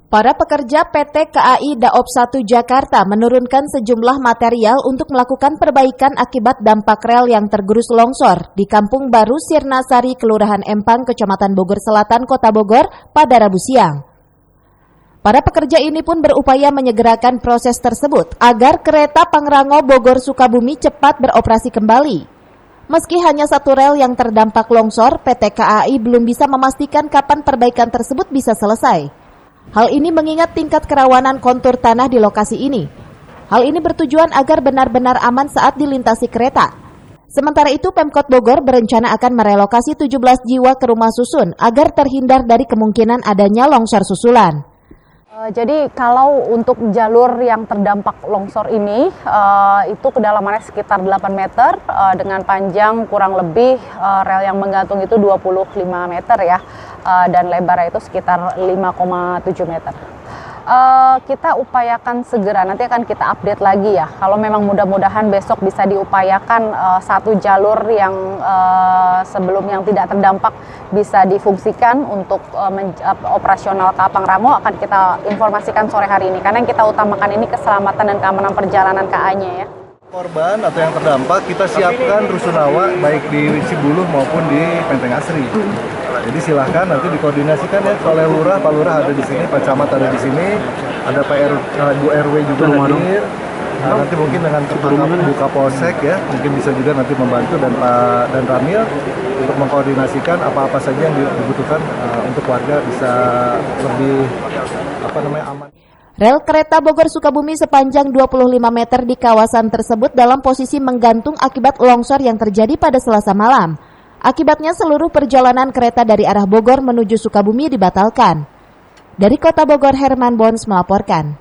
Para pekerja PT KAI Daop 1 Jakarta menurunkan sejumlah material untuk melakukan perbaikan akibat dampak rel yang tergerus longsor di Kampung Baru Sirnasari, Kelurahan Empang, Kecamatan Bogor Selatan, Kota Bogor pada Rabu siang. Para pekerja ini pun berupaya menyegerakan proses tersebut agar kereta Pangrango Bogor Sukabumi cepat beroperasi kembali. Meski hanya satu rel yang terdampak longsor, PT KAI belum bisa memastikan kapan perbaikan tersebut bisa selesai. Hal ini mengingat tingkat kerawanan kontur tanah di lokasi ini. Hal ini bertujuan agar benar-benar aman saat dilintasi kereta. Sementara itu, Pemkot Bogor berencana akan merelokasi 17 jiwa ke rumah susun agar terhindar dari kemungkinan adanya longsor susulan. Jadi kalau untuk jalur yang terdampak longsor ini, itu kedalamannya sekitar 8 meter dengan panjang kurang lebih rel yang menggantung itu 25 meter ya, dan lebarnya itu sekitar 5,7 meter. Kita upayakan segera, nanti akan kita update lagi ya. Kalau memang mudah-mudahan besok bisa diupayakan satu jalur yang sebelum yang tidak terdampak bisa difungsikan untuk operasional KA Pangrango, akan kita informasikan sore hari ini. Karena yang kita utamakan ini keselamatan dan keamanan perjalanan KA-nya ya. Korban atau yang terdampak kita siapkan rusunawa baik di Cibuluh maupun di Penteng Asri. Jadi silahkan nanti dikoordinasikan ya oleh lurah, Pak Lurah ada di sini, Pak Camat ada di sini, ada Pak Bu RW juga hadir. Nah, nanti mungkin dengan buka polsek ya, mungkin bisa juga nanti membantu dan Pak dan Ramil untuk mengkoordinasikan apa-apa saja yang dibutuhkan untuk warga bisa lebih aman. Rel kereta Bogor Sukabumi sepanjang 25 meter di kawasan tersebut dalam posisi menggantung akibat longsor yang terjadi pada Selasa malam. Akibatnya seluruh perjalanan kereta dari arah Bogor menuju Sukabumi dibatalkan. Dari Kota Bogor, Herman Bons melaporkan.